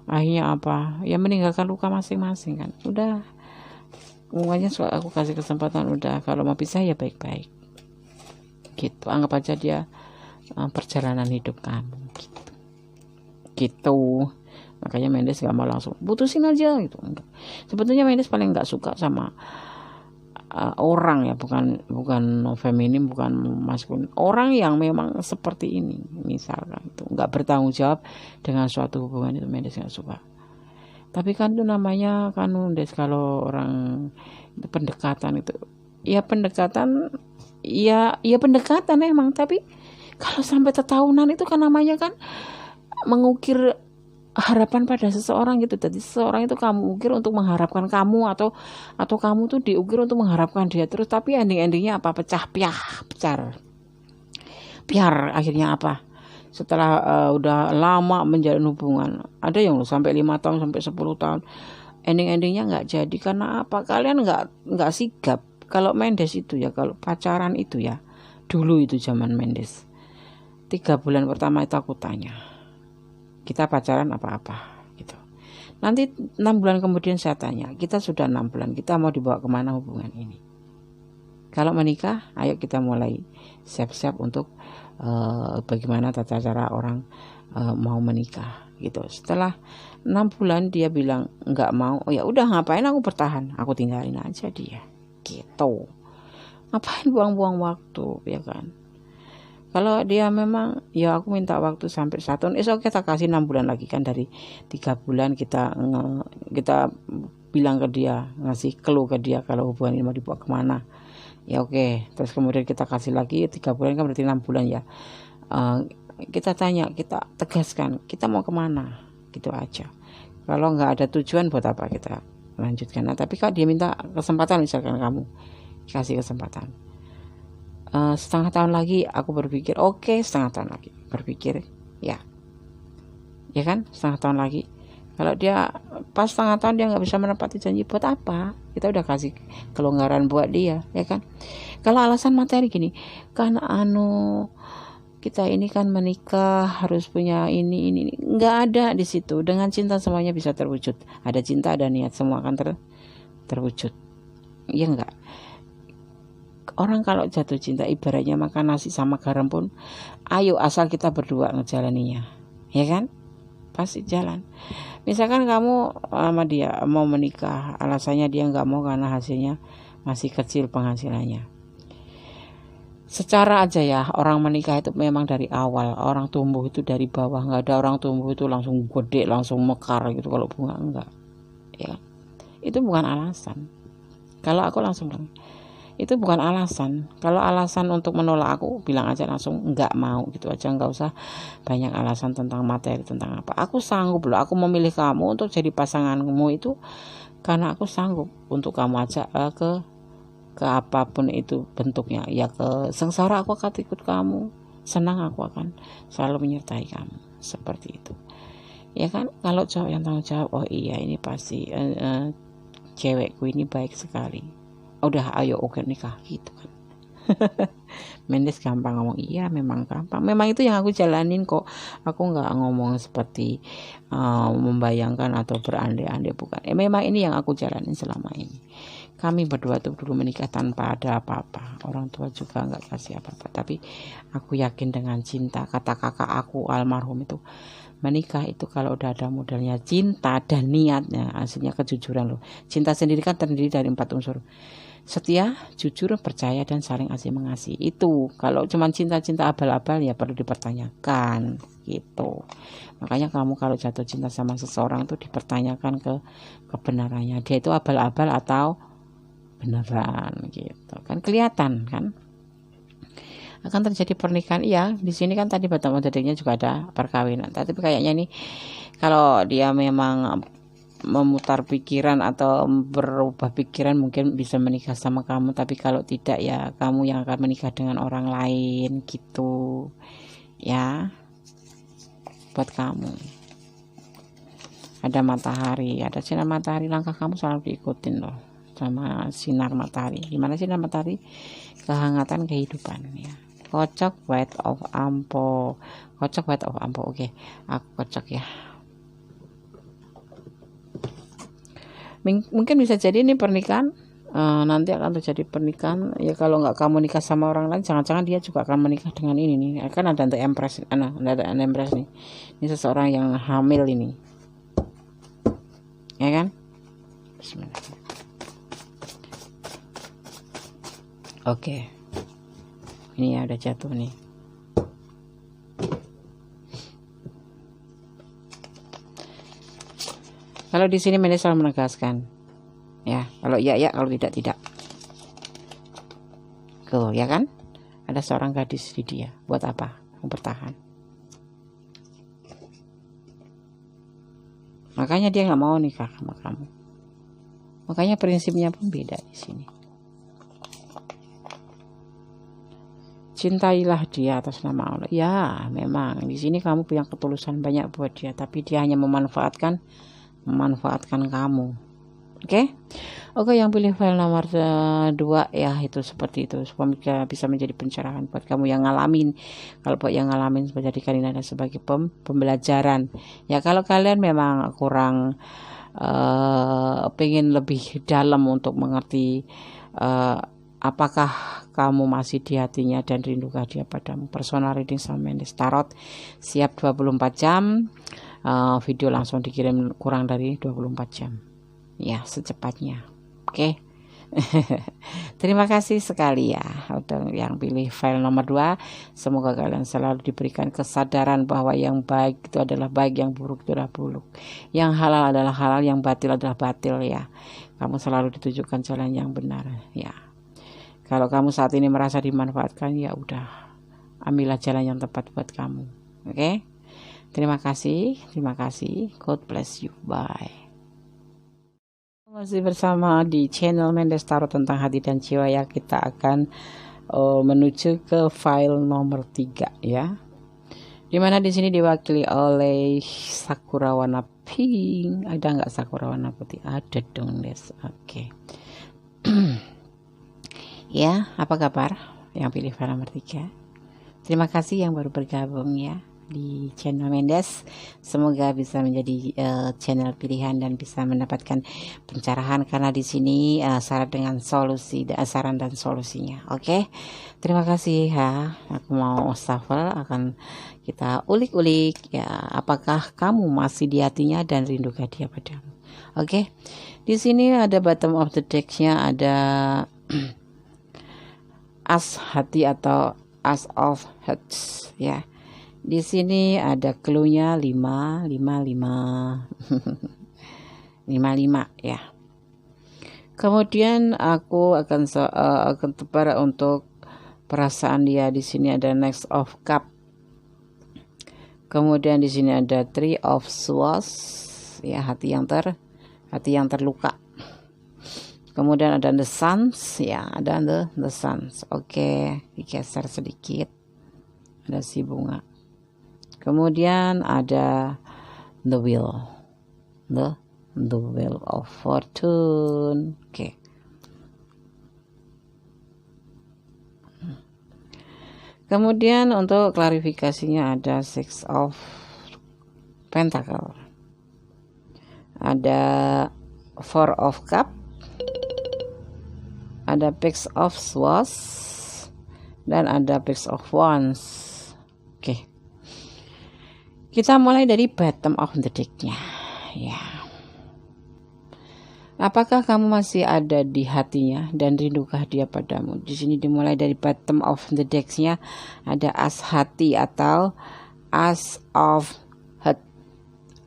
akhirnya apa ya, meninggalkan luka masing-masing kan. Udah, pokoknya aku kasih kesempatan, udah kalau mau pisah ya baik-baik gitu. Anggap aja dia perjalanan hidup kamu gitu. Makanya Mendes gak mau langsung putusin aja gitu. Enggak. Sebetulnya Mendes paling gak suka sama orang ya, bukan feminim, bukan maskulin, orang yang memang seperti ini misalkan, itu nggak bertanggung jawab dengan suatu hubungan, itu Mendes nggak suka. Tapi kan itu namanya kan Mendes, kalau orang itu pendekatan itu ya pendekatan emang, tapi Kalau sampai setahunan itu kan namanya kan mengukir harapan pada seseorang gitu. Jadi seseorang itu kamu ukir untuk mengharapkan kamu, atau kamu tuh diukir untuk mengharapkan dia terus, tapi endingnya apa? Pecah, piar. Akhirnya apa? Setelah udah lama menjalin hubungan, ada yang sampai 5 tahun, sampai 10 tahun, endingnya nggak jadi. Karena apa? Kalian nggak sigap. Kalau Mendes itu ya, kalau pacaran itu ya, dulu itu zaman Mendes, 3 bulan pertama itu aku tanya, kita pacaran apa-apa gitu. Nanti 6 bulan kemudian saya tanya, kita sudah 6 bulan, kita mau dibawa kemana hubungan ini? Kalau menikah, ayo kita mulai siap-siap untuk bagaimana tata cara orang mau menikah gitu. Setelah 6 bulan dia bilang nggak mau, oh ya udah, ngapain aku bertahan, aku tinggalin aja dia gitu. Ngapain buang-buang waktu, ya kan? Kalau dia memang, ya aku minta waktu sampai 1 tahun, kita kasih 6 bulan lagi kan, dari 3 bulan kita bilang ke dia, ngasih clue ke dia kalau hubungan ini mau dibawa kemana. Ya oke. Terus kemudian kita kasih lagi 3 bulan kan berarti 6 bulan ya. Kita tanya, kita tegaskan, kita mau kemana, gitu aja. Kalau nggak ada tujuan, buat apa kita lanjutkan? Nah, tapi kalau dia minta kesempatan, misalkan kamu kasih kesempatan, setengah tahun lagi aku berpikir, oke, setengah tahun lagi berpikir, ya kan, setengah tahun lagi. Kalau dia pas setengah tahun dia nggak bisa menepati janji, buat apa? Kita udah kasih kelonggaran buat dia, ya kan? Kalau alasan materi gini, kan kita ini kan menikah harus punya ini, nggak ada di situ. Dengan cinta semuanya bisa terwujud. Ada cinta, ada niat, semua akan terwujud. Ya enggak? Orang kalau jatuh cinta ibaratnya makan nasi sama garam pun, ayo asal kita berdua ngejalaninya, ya kan? Pasti jalan. Misalkan kamu sama dia mau menikah, alasannya dia nggak mau karena hasilnya masih kecil penghasilannya. Secara aja ya, orang menikah itu memang dari awal, orang tumbuh itu dari bawah. Nggak ada orang tumbuh itu langsung gede, langsung mekar gitu. Kalau bunga enggak, ya itu bukan alasan. Kalau aku langsung bilang, itu bukan alasan. Kalau alasan untuk menolak, aku bilang aja langsung nggak mau gitu aja, nggak usah banyak alasan tentang materi, tentang apa. Aku sanggup loh, aku memilih kamu untuk jadi pasanganmu itu karena aku sanggup untuk kamu ajak ke apapun itu bentuknya, ya ke sengsara aku akan ikut kamu, senang aku akan selalu menyertai kamu, seperti itu, ya kan? Kalau cowok yang tanggung jawab, oh iya ini pasti cewekku ini baik sekali, udah ayo oke nikah gitu kan. Mendes gampang ngomong, iya memang gampang, memang itu yang aku jalanin kok. Aku nggak ngomong seperti membayangkan atau berandai-andai, bukan. Memang ini yang aku jalanin selama ini. Kami berdua tuh dulu menikah tanpa ada apa-apa, orang tua juga nggak kasih apa-apa, tapi aku yakin dengan cinta. Kata kakak aku almarhum itu, menikah itu kalau udah ada modalnya cinta dan niatnya, hasilnya kejujuran loh. Cinta sendiri kan terdiri dari 4 unsur: setia, jujur, percaya, dan saling asih mengasihi. Itu kalau cuma cinta-cinta abal-abal ya perlu dipertanyakan gitu. Makanya kamu kalau jatuh cinta sama seseorang tuh dipertanyakan kebenarannya, dia itu abal-abal atau beneran gitu kan. Kelihatan kan akan terjadi pernikahan. Iya, di sini kan tadi bottom of the deck-nya juga ada perkawinan, tapi kayaknya nih kalau dia memang memutar pikiran atau berubah pikiran, mungkin bisa menikah sama kamu. Tapi kalau tidak, ya kamu yang akan menikah dengan orang lain gitu ya. Buat kamu ada matahari, ada sinar matahari, langkah kamu selalu diikutin loh sama sinar matahari. Gimana sinar matahari? Kehangatan kehidupan ya. Kocok white of ampo, oke, aku kocok ya. Mungkin bisa jadi ini pernikahan, nanti akan terjadi pernikahan ya. Kalau nggak kamu nikah sama orang lain, jangan-jangan dia juga akan menikah dengan ini nih. Kan ada empress, ada empress nih. Ini seseorang yang hamil ini, ya kan? Bismillah. Oke, ini ya udah jatuh nih. Kalau di sini Mendes selalu menegaskan, ya kalau ya, kalau tidak. Tuh ya kan, ada seorang gadis di dia. Buat apa? bertahan. Makanya dia nggak mau nikah sama kamu. Makanya prinsipnya pun beda di sini. Cintailah dia atas nama Allah. Ya, memang di sini kamu punya ketulusan banyak buat dia, tapi dia hanya memanfaatkan kamu. Oke, yang pilih file nomor 2 ya, itu seperti itu, supaya bisa menjadi pencerahan buat kamu yang ngalamin. Kalau buat yang ngalamin, jadikan ini sebagai pembelajaran. Ya, kalau kalian memang kurang pengen lebih dalam untuk mengerti apakah kamu masih di hatinya dan rindukah dia padamu, personal reading sama Mendes Tarot siap 24 jam. Video langsung dikirim kurang dari 24 jam ya, secepatnya. Oke. Terima kasih sekali ya untuk yang pilih file nomor 2. Semoga kalian selalu diberikan kesadaran bahwa yang baik itu adalah baik, yang buruk itu adalah buruk, yang halal adalah halal, yang batil adalah batil ya. Kamu selalu ditujukan jalan yang benar ya. Kalau kamu saat ini merasa dimanfaatkan, ya udah, ambillah jalan yang tepat buat kamu. Oke? Terima kasih. God bless you. Bye. Masih bersama di channel Mendes Tarot tentang hati dan jiwa ya. Kita akan menuju ke file nomor 3 ya. Dimana di sini diwakili oleh sakura warna pink. Ada nggak sakura warna putih? Ada dong, Des. Oke. Ya, apa kabar yang pilih file nomor 3? Terima kasih yang baru bergabung ya di channel Mendes. Semoga bisa menjadi channel pilihan dan bisa mendapatkan pencerahan, karena di sini syarat dengan solusi, saran dan solusinya. Oke, terima kasih ya. Aku mau shuffle, akan kita ulik-ulik ya, apakah kamu masih di hatinya dan rindukah dia padamu. Oke, di sini ada bottom of the deck-nya, ada as hati atau as of hearts ya. Di sini ada clue-nya 5, 5, 5. 55 ya. Kemudian aku akan tebar untuk perasaan dia. Di sini ada Next of Cup. Kemudian di sini ada Three of Swords ya, hati yang terluka. Kemudian ada The Suns ya, ada the Suns. Oke, digeser sedikit. Ada si bunga. Kemudian ada the Wheel of Fortune. Oke. Kemudian untuk klarifikasinya ada Six of Pentacle, ada Four of Cup, ada Page of Swords, dan ada Page of Wands. Oke. Kita mulai dari bottom of the deck-nya ya. Apakah kamu masih ada di hatinya dan rindukah dia padamu? Di sini dimulai dari bottom of the deck-nya, ada as hati atau as of heart.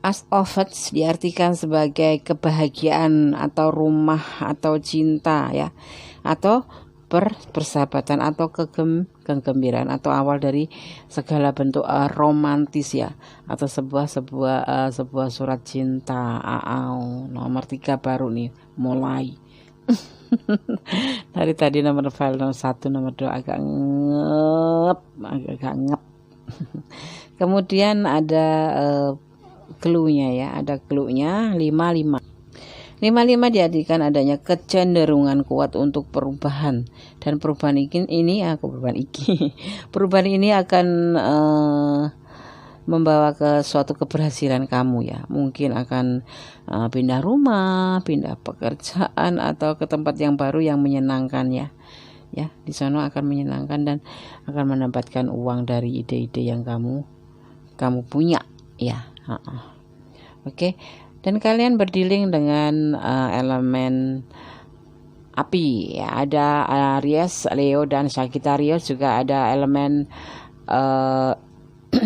As of hearts diartikan sebagai kebahagiaan atau rumah atau cinta ya, atau persahabatan atau kegembiraan atau awal dari segala bentuk romantis ya, atau sebuah surat cinta. Nomor 3 baru nih mulai. Dari tadi nomor file nomor 1, nomor 2 agak ngep. Kemudian ada clue-nya ya, ada clue-nya 55. 55 diartikan adanya kecenderungan kuat untuk perubahan, dan perubahan ini akan membawa ke suatu keberhasilan kamu ya. Mungkin akan pindah rumah, pindah pekerjaan, atau ke tempat yang baru yang menyenangkan ya. Ya, di sana akan menyenangkan dan akan mendapatkan uang dari ide-ide yang kamu punya ya. Oke. Dan kalian berdealing dengan elemen api ya. Ada Aries, Leo, dan Sagittarius. Juga ada elemen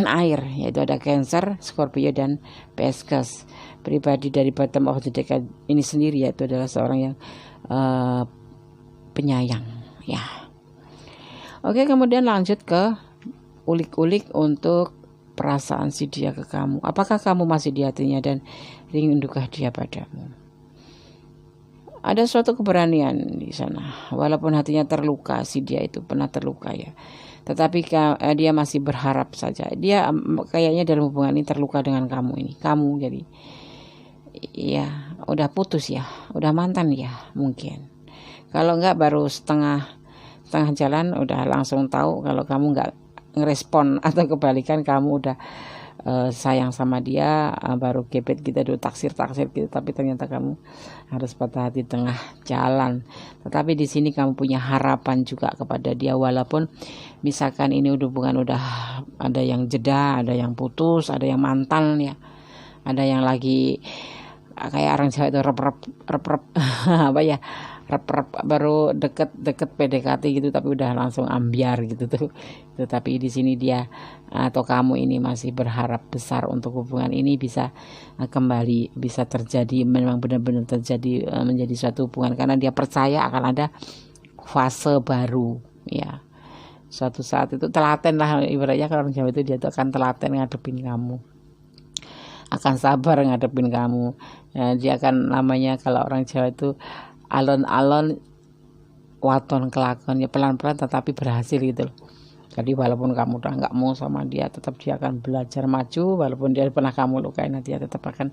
air, yaitu ada Cancer, Scorpio, dan Pisces. Pribadi dari bottom of the deck ini sendiri yaitu adalah seorang yang penyayang ya. Oke, kemudian lanjut ke ulik-ulik untuk perasaan si dia ke kamu. Apakah kamu masih di hatinya dan ringindukah dia padamu? Ada suatu keberanian di sana, walaupun hatinya terluka, si dia itu pernah terluka ya. Tetapi dia masih berharap saja. Dia kayaknya dalam hubungan ini terluka dengan kamu ini. Kamu jadi ya udah putus ya, udah mantan ya mungkin. Kalau enggak baru setengah jalan udah langsung tahu kalau kamu enggak ngerespon, atau kebalikan kamu udah sayang sama dia, baru gebet gitu, taksir gitu, tapi ternyata kamu harus patah hati tengah jalan. Tetapi di sini kamu punya harapan juga kepada dia, walaupun misalkan ini hubungan udah ada yang jeda, ada yang putus, ada yang mantan ya, ada yang lagi kayak orang Jawa itu rep apa ya, baru deket PDKT gitu, tapi udah langsung ambiar gitu tuh. Tapi di sini dia atau kamu ini masih berharap besar untuk hubungan ini bisa kembali, bisa terjadi, memang benar-benar terjadi, menjadi suatu hubungan, karena dia percaya akan ada fase baru ya. Suatu saat itu telaten lah ibaratnya, kalau orang Jawa itu dia tuh akan telaten ngadepin kamu, akan sabar ngadepin kamu ya. Dia akan, namanya kalau orang Jawa itu alon-alon waton kelakon ya, pelan-pelan tetapi berhasil gitu loh. Jadi walaupun kamu udah nggak mau sama dia, tetap dia akan belajar maju. Walaupun dia pernah kamu lukain, dia tetap akan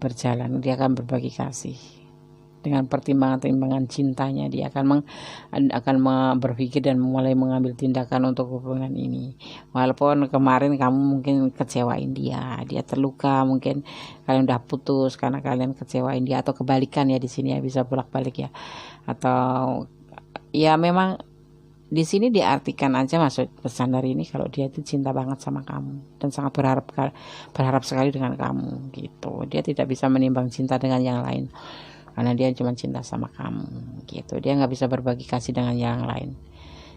berjalan. Dia akan berbagi kasih dengan pertimbangan cintanya. Dia akan berpikir dan mulai mengambil tindakan untuk hubungan ini. Walaupun kemarin kamu mungkin kecewain dia terluka, mungkin kalian udah putus karena kalian kecewain dia, atau kebalikan ya, di sini ya bisa bolak-balik ya. Atau ya memang di sini diartikan aja maksud pesan dari ini, kalau dia itu cinta banget sama kamu dan sangat berharap sekali dengan kamu gitu. Dia tidak bisa menimbang cinta dengan yang lain, karena dia cuma cinta sama kamu gitu. Dia nggak bisa berbagi kasih dengan yang lain.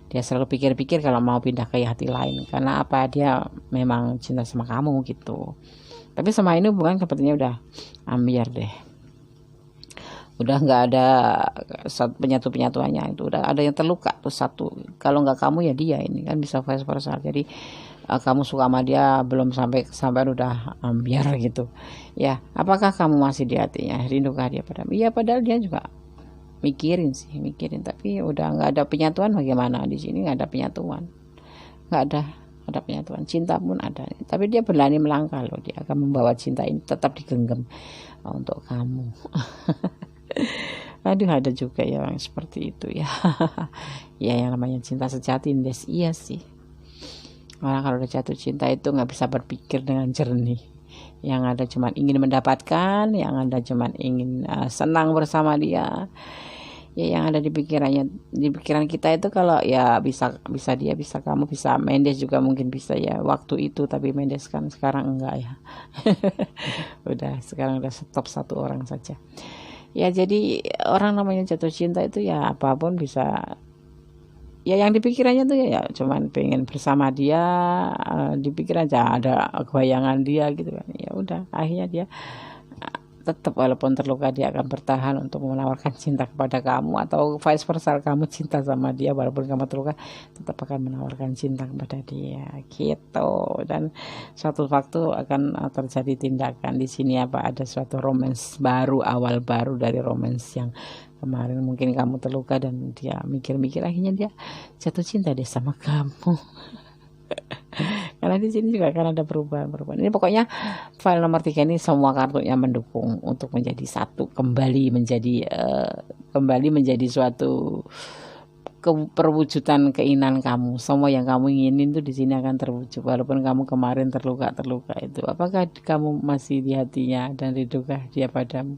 Dia selalu pikir-pikir kalau mau pindah ke hati lain, karena apa, dia memang cinta sama kamu gitu. Tapi sama ini hubungan sepertinya udah ambiar deh, udah nggak ada penyatuannya, itu udah ada yang terluka tuh satu. Kalau nggak kamu ya dia, ini kan bisa vice versa. Jadi kamu suka sama dia belum sampai udah ambiar gitu ya. Apakah kamu masih di hatinya, rindukah dia padamu? Ya padahal dia juga mikirin, tapi udah nggak ada penyatuan. Bagaimana di sini nggak ada penyatuan, nggak ada penyatuan. Cinta pun ada, tapi dia berani melangkah loh. Dia akan membawa cinta ini tetap digenggam untuk kamu. Aduh, ada juga ya orang seperti itu ya. Ya yang namanya cinta sejati, iya sih. Orang kalau udah jatuh cinta itu nggak bisa berpikir dengan jernih. Yang ada cuma ingin mendapatkan, yang ada cuma ingin senang bersama dia. Ya yang ada di pikiran kita itu, kalau ya bisa dia, bisa kamu, bisa Mendes juga mungkin bisa ya waktu itu, tapi Mendes kan sekarang enggak ya. Sekarang udah stop satu orang saja. Ya jadi orang namanya jatuh cinta itu ya apapun bisa. Ya yang dipikirannya tuh ya cuman pengen bersama dia, dipikir aja ada bayangan dia gitu kan. Ya udah, akhirnya dia tetap walaupun terluka dia akan bertahan untuk menawarkan cinta kepada kamu, atau vice versa, kamu cinta sama dia walaupun kamu terluka, tetap akan menawarkan cinta kepada dia gitu. Dan suatu waktu akan terjadi tindakan di sini, ada suatu romance baru, awal baru dari romance yang kemarin mungkin kamu terluka dan dia mikir-mikir, akhirnya dia jatuh cinta deh sama kamu. Karena di sini juga akan ada perubahan. Ini pokoknya file nomor 3 ini semua kartunya mendukung untuk menjadi satu, kembali menjadi suatu perwujudan keinginan kamu. Semua yang kamu inginin tuh di sini akan terwujud, walaupun kamu kemarin terluka itu. Apakah kamu masih di hatinya dan ridukah dia padamu?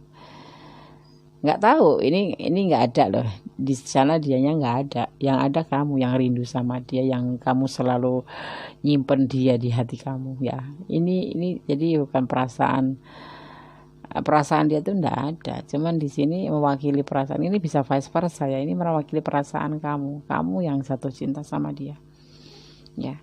Nggak tahu, ini nggak ada loh di sana, dianya nggak ada. Yang ada kamu yang rindu sama dia, yang kamu selalu nyimpen dia di hati kamu ya. Ini jadi bukan perasaan dia tuh nggak ada, cuman di sini mewakili perasaan. Ini bisa vice versa ya, ini mewakili perasaan kamu yang jatuh cinta sama dia ya.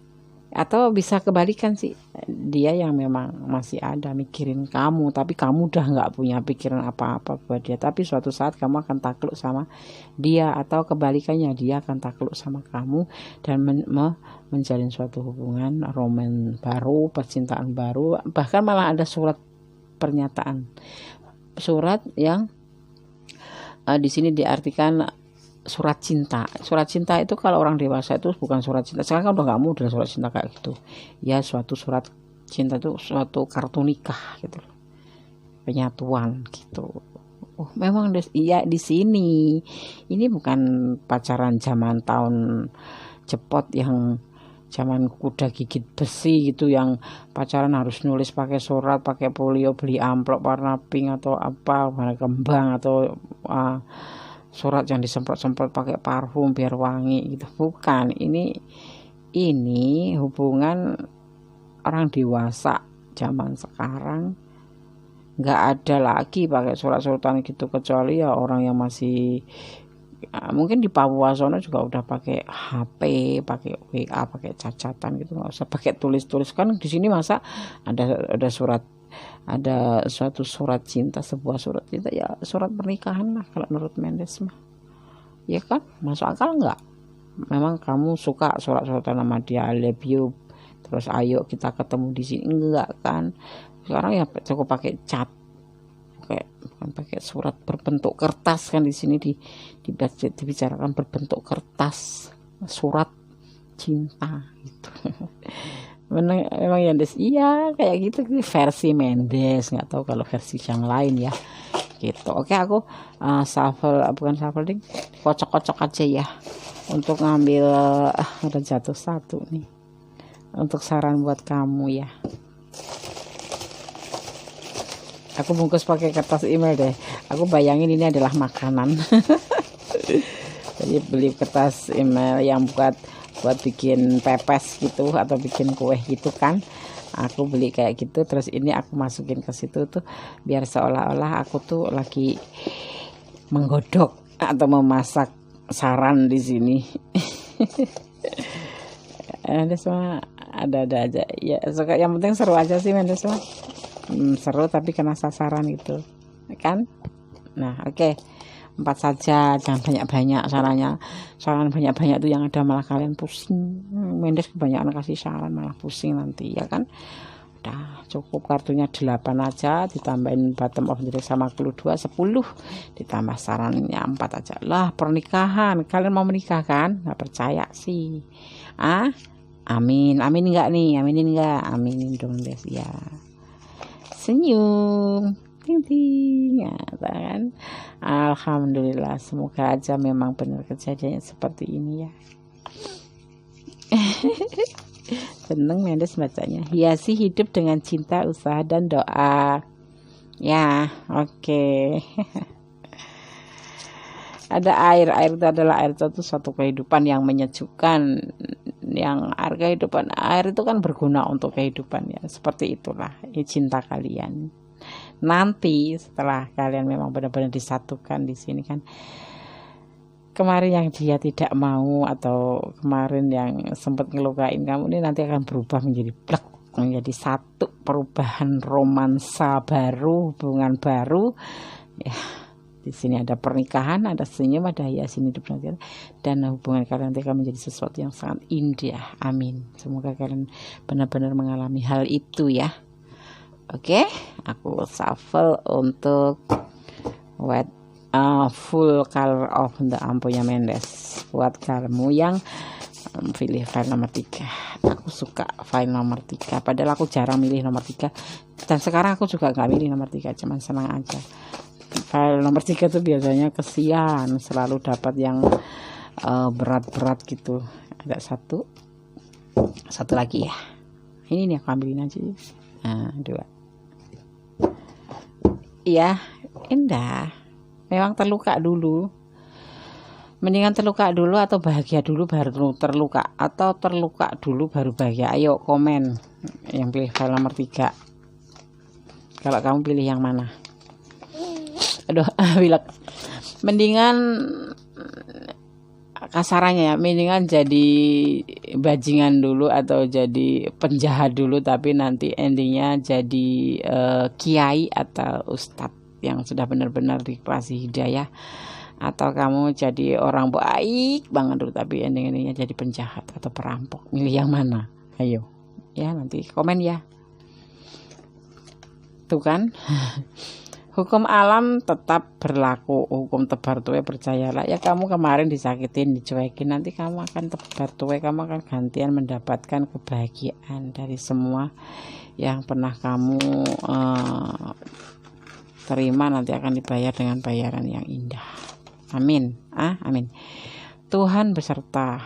Atau bisa kebalikan sih, dia yang memang masih ada mikirin kamu, tapi kamu udah nggak punya pikiran apa-apa buat dia, tapi suatu saat kamu akan takluk sama dia, atau kebalikannya dia akan takluk sama kamu dan menjalin suatu hubungan roman baru, percintaan baru, bahkan malah ada surat pernyataan, surat yang di sini diartikan surat cinta. Surat cinta itu kalau orang dewasa itu bukan surat cinta. Sekarang kan udah nggak mudah surat cinta kayak gitu. Ya suatu surat cinta itu suatu kartu nikah gitu, penyatuan gitu. Oh memang iya di sini. Ini bukan pacaran zaman tahun cepot yang zaman kuda gigit besi gitu, yang pacaran harus nulis pakai surat, pakai polio, beli amplop warna pink atau apa, warna kembang, atau surat yang disemprot-semprot pakai parfum biar wangi gitu. Bukan, ini hubungan orang dewasa zaman sekarang. Nggak ada lagi pakai surat-suratan gitu, kecuali ya orang yang masih mungkin di Papua sana juga udah pakai HP, pakai WA, pakai cacatan gitu, nggak usah pakai tulis-tulis. Kan di sini masa ada surat, ada suatu surat cinta, sebuah surat cinta, ya surat pernikahan lah kalau menurut Mendes mah, ya kan, masuk akal nggak? Memang kamu suka surat-suratan sama dia, I love you, terus ayo kita ketemu di sini, enggak kan? Sekarang ya cukup pakai chat, bukan pakai surat berbentuk kertas kan. Di sini dibicarakan berbentuk kertas, surat cinta gitu. Memang ya Des, iya kayak gitu versi Mendes, nggak tahu kalau versi yang lain ya gitu. Oke, aku kocok-kocok aja ya untuk ngambil udah jatuh satu nih untuk saran buat kamu ya. Aku bungkus pakai kertas email deh, aku bayangin ini adalah makanan. Jadi beli kertas email yang buat bikin pepes gitu atau bikin kue gitu kan, aku beli kayak gitu, terus ini aku masukin ke situ tuh biar seolah-olah aku tuh lagi menggodok atau memasak saran di sini. Ada semua ada aja ya, suka, yang penting seru aja sih Mendes mah. Seru tapi kena sasaran gitu kan. Nah oke. 4 saja, jangan banyak-banyak sarannya. Saran banyak-banyak itu yang ada malah kalian pusing. Mendes kebanyakan kasih saran malah pusing nanti ya kan. Udah cukup kartunya 8 aja, ditambahin bottom of the deck sama clue 2, 10, ditambah sarannya 4 aja lah. Pernikahan, kalian mau menikah kan? Nggak percaya sih. Amin enggak nih? Aminin enggak? Aminin dong guys ya. Senyum ting ya kan. Alhamdulillah, semoga aja memang benar kejadiannya seperti ini ya. Seneng Mendes bacanya. Hiasi hidup dengan cinta, usaha dan doa ya. Oke. Ada air itu adalah air itu suatu kehidupan yang menyejukkan, yang kehidupan air itu kan berguna untuk kehidupan ya. Seperti itulah cinta kalian nanti setelah kalian memang benar-benar disatukan di sini kan. Kemarin yang dia tidak mau atau kemarin yang sempat ngelukain kamu ini nanti akan berubah menjadi blek, menjadi satu, perubahan romansa baru, hubungan baru ya. Di sini ada pernikahan, ada senyum, ada hiasin hidup nanti, dan hubungan kalian nanti akan menjadi sesuatu yang sangat indah. Amin. Semoga kalian benar-benar mengalami hal itu ya. Oke, aku shuffle untuk full color of the ampunya Mendes buat kamu yang pilih file nomor 3. Aku suka file nomor 3, padahal aku jarang milih nomor 3, dan sekarang aku juga gak milih nomor 3, cuman senang aja. File nomor 3 tuh biasanya kesian, selalu dapat yang berat-berat gitu. Ada satu lagi ya, ini nih aku ambilin aja. 2 iya, indah. Memang terluka dulu, mendingan terluka dulu atau bahagia dulu baru terluka, atau terluka dulu baru bahagia? Ayo komen yang pilih file nomor 3. Kalau kamu pilih yang mana? Aduh, bilang mendingan kasarannya ya, mendingan jadi bajingan dulu atau jadi penjahat dulu, tapi nanti endingnya jadi kiai atau ustadz yang sudah benar-benar dikasih hidayah, atau kamu jadi orang baik banget dulu tapi endingnya jadi penjahat atau perampok. Milih yang mana? Ayo ya, nanti komen ya. Tuh kan. Hukum alam tetap berlaku, hukum tebar tuai percayalah. Ya kamu kemarin disakitin, dicuekin, nanti kamu akan tebar tuai, kamu akan gantian mendapatkan kebahagiaan dari semua yang pernah kamu terima, nanti akan dibayar dengan bayaran yang indah. Amin. Amin. Tuhan beserta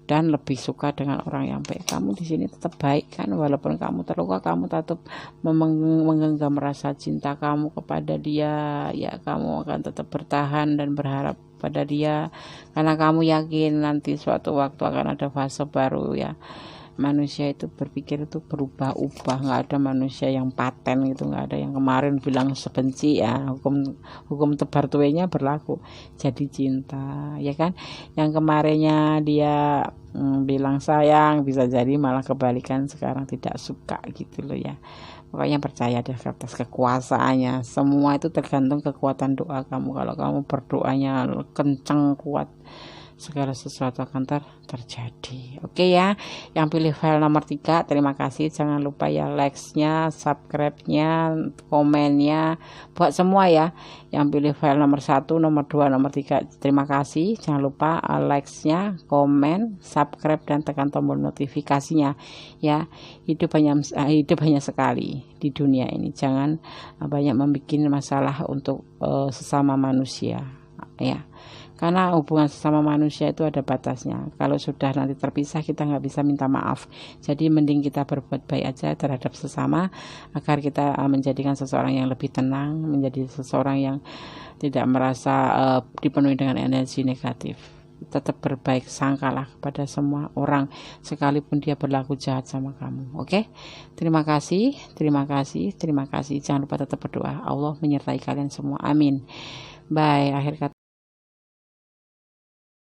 dan lebih suka dengan orang yang baik. Kamu di sini tetap baik kan, walaupun kamu terluka, kamu tetap menggenggam rasa cinta kamu kepada dia. Ya, kamu akan tetap bertahan dan berharap pada dia, karena kamu yakin nanti suatu waktu akan ada fase baru ya. Manusia itu berpikir itu berubah-ubah, nggak ada manusia yang paten gitu, nggak ada yang kemarin bilang sebenci ya. Hukum tebar tuainya berlaku, jadi cinta ya kan. Yang kemarinnya dia bilang sayang, bisa jadi malah kebalikan sekarang tidak suka gitu loh ya. Pokoknya percaya deh atas kekuasaannya. Semua itu tergantung kekuatan doa kamu. Kalau kamu berdoanya kencang kuat, segala sesuatu akan terjadi. Oke ya, yang pilih file nomor 3, terima kasih. Jangan lupa ya likes-nya, subscribe-nya, komennya, buat semua ya. Yang pilih file nomor 1, nomor 2, nomor 3, terima kasih. Jangan lupa likes-nya, komen, subscribe, dan tekan tombol notifikasinya ya. Hidup hanya sekali di dunia ini. Jangan banyak membuat masalah untuk sesama manusia ya. Karena hubungan sesama manusia itu ada batasnya. Kalau sudah nanti terpisah, kita nggak bisa minta maaf. Jadi mending kita berbuat baik aja terhadap sesama, agar kita menjadikan seseorang yang lebih tenang, menjadi seseorang yang tidak merasa dipenuhi dengan energi negatif. Tetap berbaik sangkalah kepada semua orang, sekalipun dia berlaku jahat sama kamu. Oke? Terima kasih. Jangan lupa tetap berdoa. Allah menyertai kalian semua. Amin. Bye. Akhir kata.